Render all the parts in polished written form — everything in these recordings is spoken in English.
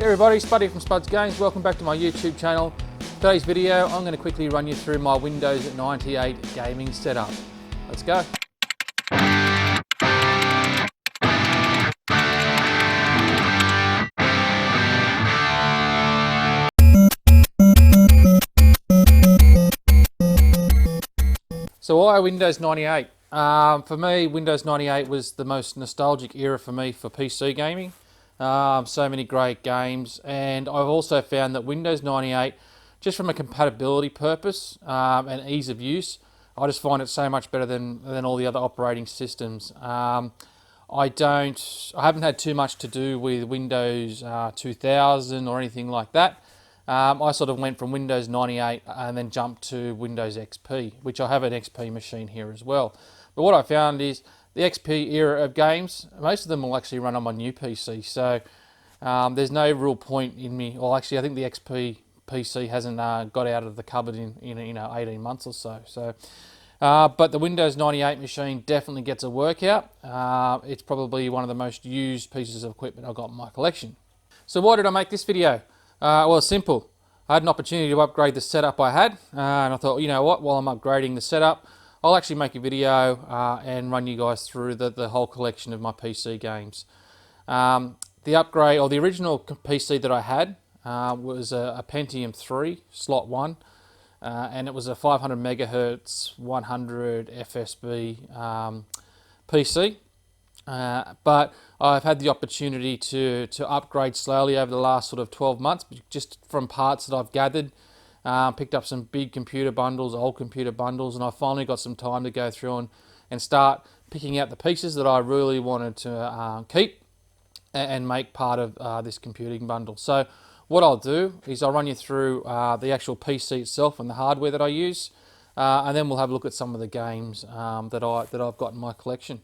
Hey everybody, Spuddy from Spuds Games. Welcome back to my YouTube channel. Today's video, I'm going to quickly run you through my Windows 98 gaming setup. Let's go. So why Windows 98? For me, Windows 98 was the most nostalgic era for me for PC gaming. So many great games, and I've also found that Windows 98, just from a compatibility purpose and ease of use, I just find it so much better than all the other operating systems. I haven't had too much to do with Windows 2000 or anything like that. I sort of went from Windows 98 and then jumped to Windows XP, which I have an XP machine here as well. But what I found is the XP era of games, most of them will actually run on my new PC. So there's no real point in me. Well, actually, I think the XP PC hasn't got out of the cupboard in 18 months or so. But the Windows 98 machine definitely gets a workout. It's probably one of the most used pieces of equipment I've got in my collection. So why did I make this video? Well, it's simple. I had an opportunity to upgrade the setup I had, and I thought, you know what, while I'm upgrading the setup, I'll actually make a video and run you guys through the whole collection of my PC games. The upgrade, or the original PC that I had, was a Pentium 3 slot 1, and it was a 500 megahertz 100 FSB PC. But I've had the opportunity to upgrade slowly over the last sort of 12 months, just from parts that I've gathered. Picked up some big computer bundles, old computer bundles, and I finally got some time to go through and start picking out the pieces that I really wanted to keep and make part of this computing bundle. So what I'll do is I'll run you through the actual PC itself and the hardware that I use, and then we'll have a look at some of the games that I've got in my collection.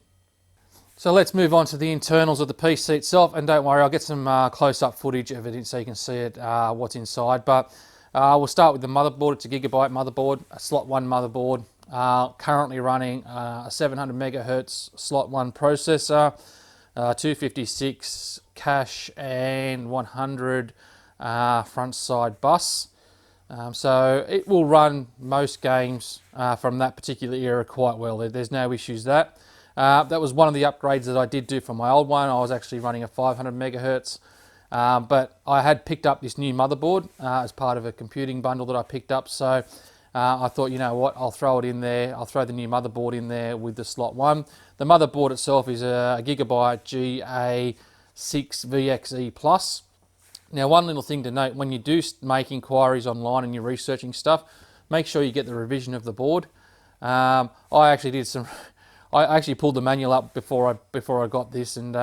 So let's move on to the internals of the PC itself, and don't worry, I'll get some close-up footage of it so you can see it, what's inside. But we'll start with the motherboard. It's a gigabyte motherboard, a slot 1 motherboard, currently running a 700 megahertz slot 1 processor, 256 cache and 100 front side bus. So it will run most games from that particular era quite well. There's no issues there. That was one of the upgrades that I did do from my old one. I was actually running a 500 megahertz. But I had picked up this new motherboard as part of a computing bundle that I picked up. So I thought, you know what, I'll throw it in there. I'll throw the new motherboard in there with the slot 1. The motherboard itself is a Gigabyte GA6VXE Plus. Now, one little thing to note, when you do make inquiries online and you're researching stuff, make sure you get the revision of the board. I actually pulled the manual up before I got this, and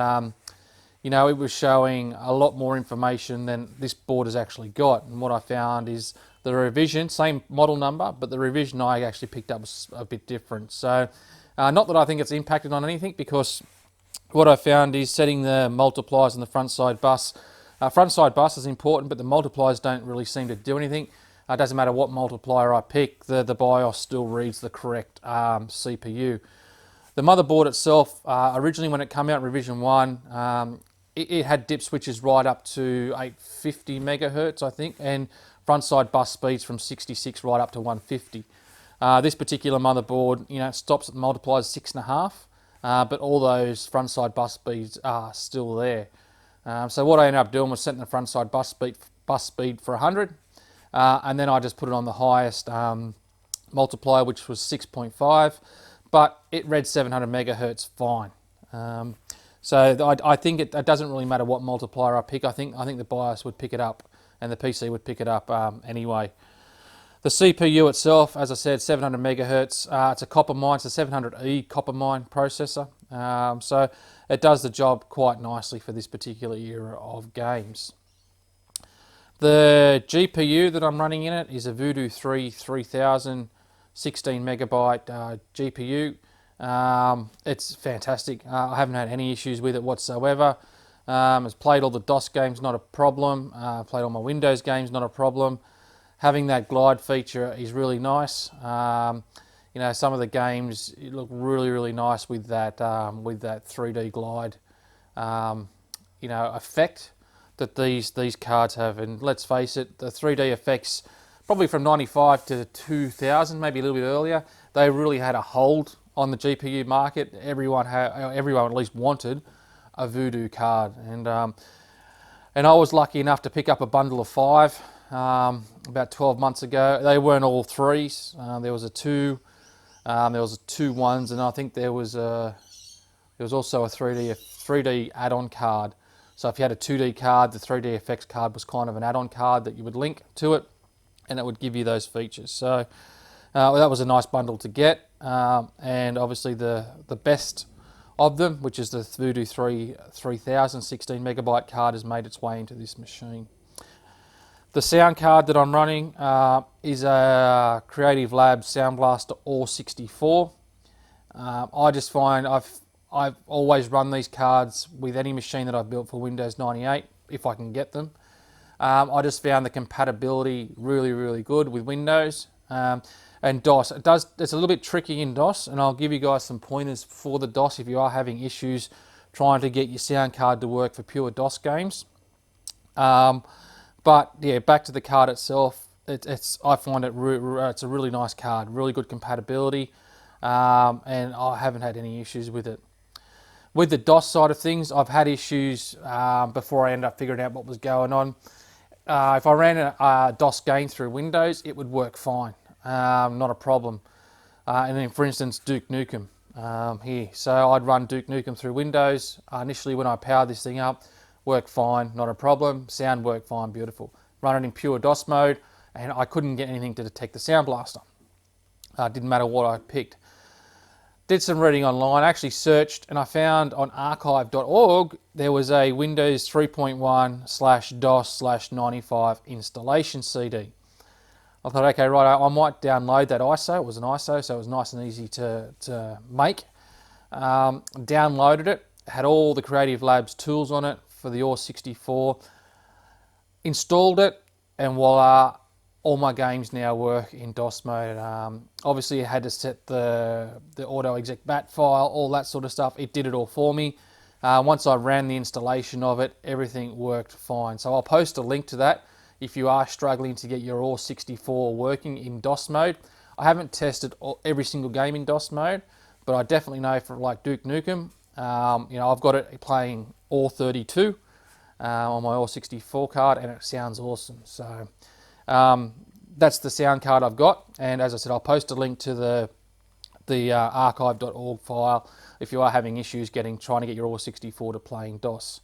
you know, it was showing a lot more information than this board has actually got. And what I found is the revision, same model number, but the revision I actually picked up was a bit different. So not that I think it's impacted on anything, because what I found is setting the multipliers on the front side bus. Front side bus is important, but the multipliers don't really seem to do anything. It doesn't matter what multiplier I pick, the BIOS still reads the correct CPU. The motherboard itself, originally when it came out in revision 1, it had dip switches right up to 850 megahertz, I think, and front side bus speeds from 66 right up to 150. This particular motherboard, you know, it stops at the multipliers 6.5, but all those front side bus speeds are still there. So what I ended up doing was setting the front side bus speed for 100, and then I just put it on the highest multiplier, which was 6.5. But it read 700 megahertz fine. So I think it doesn't really matter what multiplier I pick. I think the BIOS would pick it up, and the PC would pick it up anyway. The CPU itself, as I said, 700 megahertz. It's a copper mine. It's a 700E copper mine processor. So it does the job quite nicely for this particular era of games. The GPU that I'm running in it is a Voodoo 3000. 16 megabyte GPU. It's fantastic. I haven't had any issues with it whatsoever. It's played all the DOS games, not a problem. Played all my Windows games, not a problem. Having that glide feature is really nice. You know, some of the games look really, really nice with that 3D glide, you know, effect. that these cards have. And let's face it, the 3D effects, probably from 95 to 2000, maybe a little bit earlier, they really had a hold on the GPU market. Everyone at least wanted a Voodoo card, and I was lucky enough to pick up a bundle of 5 about 12 months ago. They weren't all 3s. There was a 2, there was a 2 1s, and I think there was also a 3D add-on card. So if you had a 2D card, the 3D effects card was kind of an add-on card that you would link to it, and it would give you those features. So that was a nice bundle to get, and obviously the best of them, which is the Voodoo 3000 16 megabyte card, has made its way into this machine. The sound card that I'm running is a Creative Labs Soundblaster Awe64. I just find I've always run these cards with any machine that I've built for Windows 98, if I can get them. I just found the compatibility really, really good with Windows. And DOS, it's a little bit tricky in DOS, and I'll give you guys some pointers for the DOS if you are having issues trying to get your sound card to work for pure DOS games. But yeah, back to the card itself, I find it's a really nice card, really good compatibility, and I haven't had any issues with it. With the DOS side of things, I've had issues before I ended up figuring out what was going on. If I ran a DOS game through Windows, it would work fine. Not a problem. And then, for instance, Duke Nukem here. So I'd run Duke Nukem through Windows. Initially, when I powered this thing up, worked fine, not a problem. Sound worked fine, beautiful. Run it in pure DOS mode, and I couldn't get anything to detect the Sound Blaster. Didn't matter what I picked. Did some reading online, actually searched, and I found on archive.org there was a Windows 3.1/DOS/95 installation CD. I thought, okay, right, I might download that ISO. It was an ISO, so it was nice and easy to make. Downloaded it, had all the Creative Labs tools on it for the Awe64. Installed it, and voila, all my games now work in DOS mode. Obviously, I had to set the auto exec bat file, all that sort of stuff. It did it all for me. Once I ran the installation of it, everything worked fine. So I'll post a link to that if you are struggling to get your Awe64 working in DOS mode. I haven't tested every single game in DOS mode, but I definitely know for like Duke Nukem, I've got it playing Awe32 on my Awe64 card, and it sounds awesome. So that's the sound card I've got, and as I said, I'll post a link to the archive.org file if you are having issues trying to get your Awe64 to playing DOS.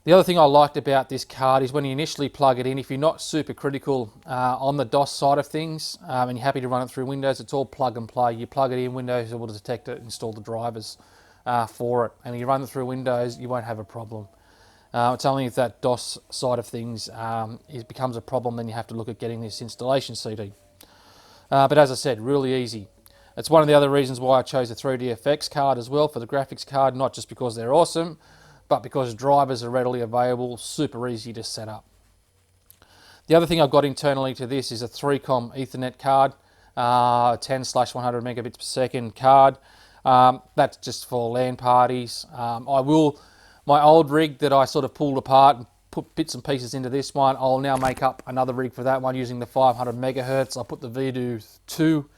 The other thing I liked about this card is when you initially plug it in, if you're not super critical on the DOS side of things and you're happy to run it through Windows, it's all plug and play. You plug it in, Windows is able to detect it, install the drivers for it, and you run it through Windows, you won't have a problem. It's only if that DOS side of things it becomes a problem, then you have to look at getting this installation CD. But as I said, really easy. It's one of the other reasons why I chose a 3DFX card as well for the graphics card, not just because they're awesome, but because drivers are readily available, super easy to set up. The other thing I've got internally to this is a 3-com Ethernet card, 10/100 megabits per second card. That's just for LAN parties. My old rig that I sort of pulled apart and put bits and pieces into this one, I'll now make up another rig for that one using the 500 megahertz. I'll put the Voodoo 2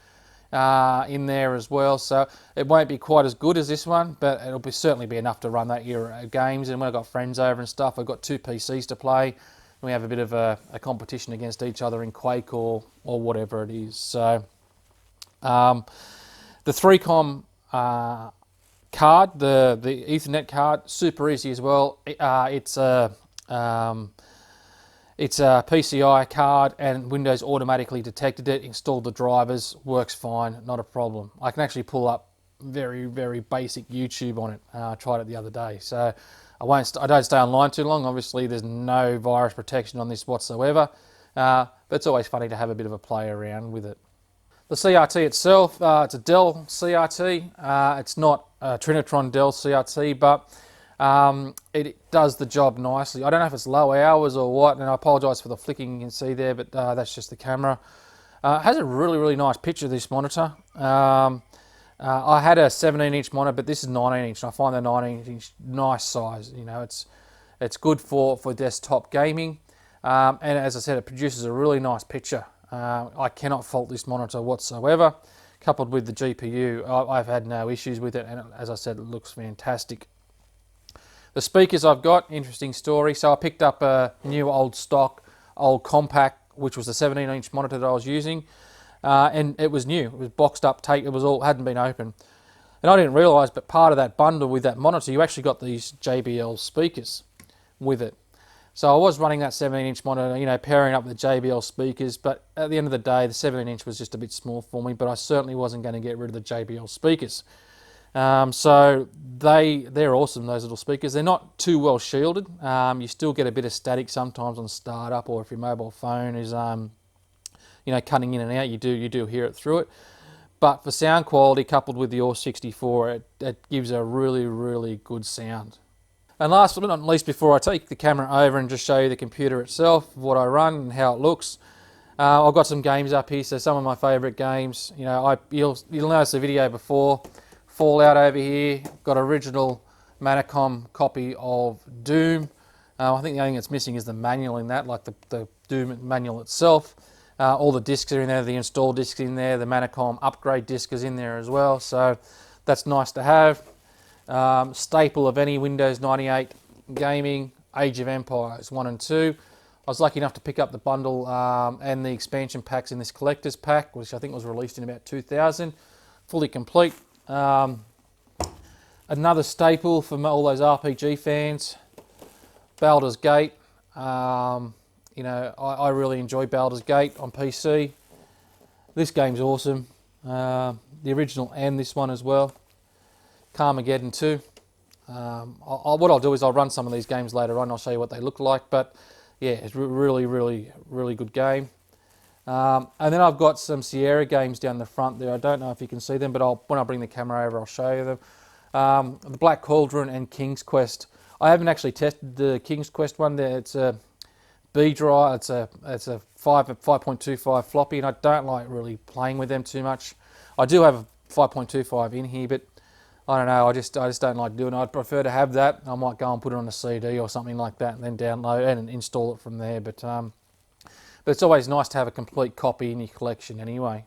in there as well, so it won't be quite as good as this one, but it'll certainly be enough to run that era of games. And when I've got friends over and stuff, I've got 2 PCs to play, and we have a bit of a competition against each other in Quake or whatever it is. So the 3-com card, the Ethernet card, super easy as well. It's a PCI card, and Windows automatically detected it, installed the drivers, works fine, not a problem. I can actually pull up very, very basic YouTube on it. I tried it the other day, so I don't stay online too long. Obviously, there's no virus protection on this whatsoever, but it's always funny to have a bit of a play around with it. The CRT itself, it's a Dell CRT. It's not a Trinitron Dell CRT, but it does the job nicely. I don't know if it's low hours or what, and I apologise for the flicking you can see there, but that's just the camera. It has a really, really nice picture, this monitor. I had a 17-inch monitor, but this is 19-inch, and I find the 19-inch nice size. You know, it's It's good for desktop gaming, and as I said, it produces a really nice picture. I cannot fault this monitor whatsoever. Coupled with the GPU, I've had no issues with it, and as I said, it looks fantastic. The speakers I've got, interesting story. So I picked up a new old compact, which was the 17-inch monitor that I was using, and it was new. It was boxed up, it was all hadn't been opened, and I didn't realise. But part of that bundle with that monitor, you actually got these JBL speakers with it. So I was running that 17-inch monitor, you know, pairing up with the JBL speakers, but at the end of the day, the 17-inch was just a bit small for me, but I certainly wasn't going to get rid of the JBL speakers. So they're awesome, those little speakers. They're not too well shielded. You still get a bit of static sometimes on startup, or if your mobile phone is, you know, cutting in and out, you do hear it through it. But for sound quality, coupled with the Awe64, it gives a really, really good sound. And last but not least, before I take the camera over and just show you the computer itself, what I run and how it looks, I've got some games up here. So some of my favourite games, you know, you'll notice the video before, Fallout over here, got original Manacom copy of Doom. I think the only thing that's missing is the manual in that, like the Doom manual itself. All the discs are in there, the install discs in there, the Manacom upgrade disc is in there as well, so that's nice to have. Staple of any Windows 98 gaming, Age of Empires 1 and 2. I was lucky enough to pick up the bundle and the expansion packs in this collector's pack, which I think was released in about 2000, fully complete. Another staple for all those RPG fans, Baldurs Gate. You know, I really enjoy Baldurs Gate on PC. This game's awesome. The original and this one as well. Carmageddon 2. What I'll do is I'll run some of these games later on. I'll show you what they look like. But yeah, it's really, really, really good game. And then I've got some Sierra games down the front there. I don't know if you can see them, but when I bring the camera over, I'll show you them. The Black Cauldron and King's Quest. I haven't actually tested the King's Quest one there. It's a B drive. It's a 5.25 floppy, and I don't like really playing with them too much. I do have a 5.25 in here, but I don't know. I just don't like doing it. I'd prefer to have that. I might go and put it on a CD or something like that, and then download it and install it from there. But it's always nice to have a complete copy in your collection anyway.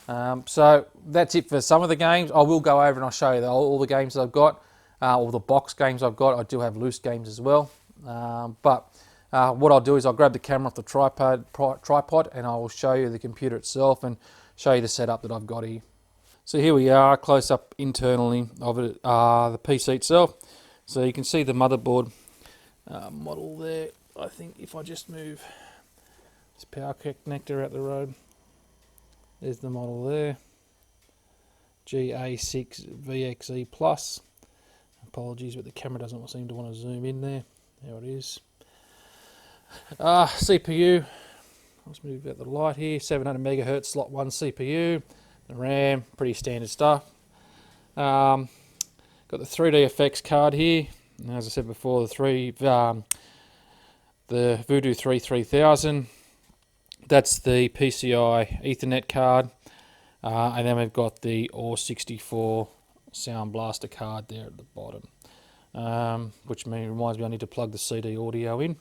So that's it for some of the games. I will go over and I'll show you all the games that I've got, all the box games I've got. I do have loose games as well. But what I'll do is I'll grab the camera off the tripod and I will show you the computer itself and show you the setup that I've got here. So here we are, close up internally of it, the PC itself. So you can see the motherboard model there. I think if I just move this power connector out the road, there's the model there, GA6VXE Plus. Apologies, but the camera doesn't seem to want to zoom in there. There it is. CPU, let's move out the light here, 700 megahertz slot 1 CPU. The RAM, pretty standard stuff. Got the 3D effects card here. And as I said before, the Voodoo 3000. That's the PCI Ethernet card. And then we've got the Awe64 Soundblaster card there at the bottom. Which reminds me I need to plug the CD audio in.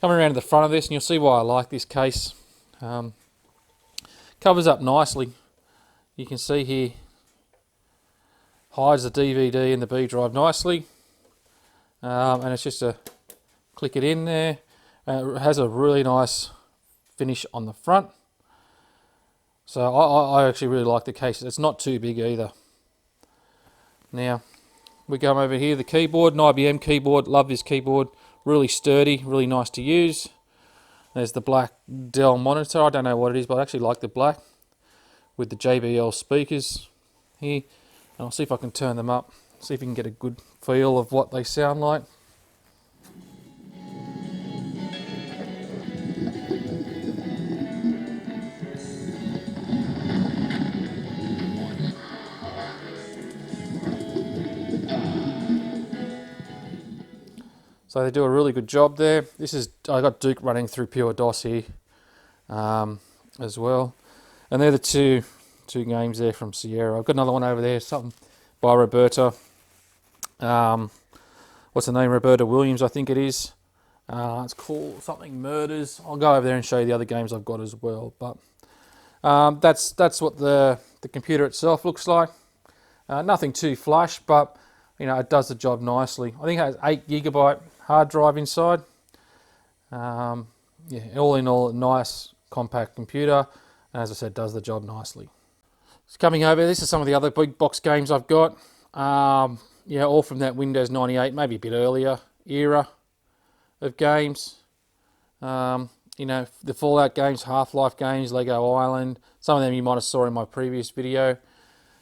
Coming around to the front of this, and you'll see why I like this case. Covers up nicely. You can see here, hides the DVD and the B drive nicely. And it's just a click it in there. It has a really nice finish on the front. So I actually really like the case. It's not too big either. Now, we come over here, the keyboard, an IBM keyboard. Love this keyboard. Really sturdy, really nice to use. There's the black Dell monitor. I don't know what it is, but I actually like the black with the JBL speakers here. And I'll see if I can turn them up, see if you can get a good feel of what they sound like. So they do a really good job there. I got Duke running through pure DOS here as well. And they're the two games there from Sierra. I've got another one over there, something by Roberta. What what's the name, Roberta Williams, I think it is. It's called something Murders. I'll go over there and show you the other games I've got as well. But that's what the computer itself looks like. Nothing too flush, but you know, it does the job nicely. I think it has 8GB hard drive inside. Yeah, all in all, a nice compact computer, and as I said, does the job nicely. So coming over, this is some of the other big box games I've got. Yeah, all from that Windows 98, maybe a bit earlier era of games. You know, the Fallout games, Half-Life games, Lego Island. Some of them you might have saw in my previous video.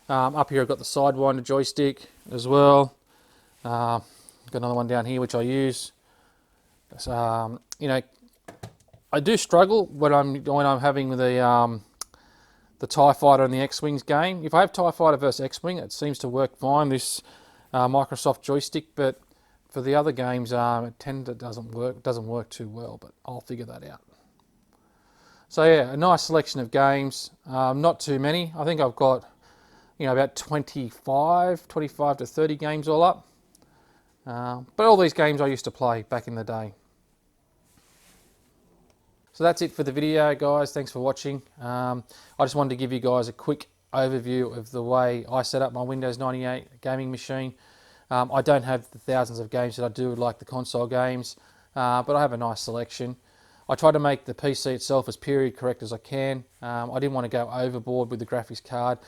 Up here I've got the Sidewinder joystick as well. Got another one down here which I use. You know, I do struggle when I'm having the TIE Fighter and the X-Wings game. If I have TIE Fighter versus X-Wing, it seems to work fine, this Microsoft joystick, but for the other games, it doesn't work too well, but I'll figure that out. So yeah, a nice selection of games, not too many. I think I've got, you know, about 25 to 30 games all up. But all these games I used to play back in the day. So that's it for the video, guys. Thanks for watching. I just wanted to give you guys a quick overview of the way I set up my Windows 98 gaming machine. I don't have the thousands of games that I do like the console games, but I have a nice selection. I try to make the PC itself as period correct as I can. I didn't want to go overboard with the graphics card.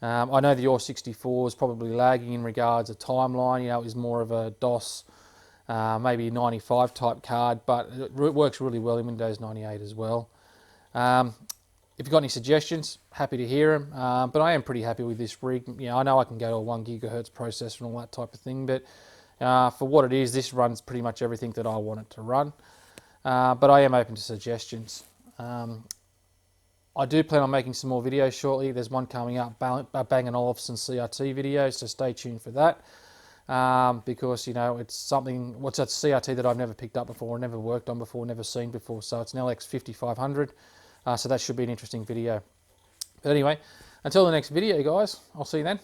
I know the Awe64 is probably lagging in regards to timeline. You know, it is more of a DOS, maybe 95 type card, but it works really well in Windows 98 as well. If you've got any suggestions, happy to hear them. But I am pretty happy with this rig. You know, I know I can go to a 1 GHz processor and all that type of thing, but for what it is, this runs pretty much everything that I want it to run. But I am open to suggestions. I do plan on making some more videos shortly. There's one coming up, Bang & Olufsen CRT video, so stay tuned for that. Because, you know, it's something, what's a CRT that I've never picked up before, never worked on before, never seen before. So it's an LX5500, so that should be an interesting video. But anyway, until the next video, guys, I'll see you then.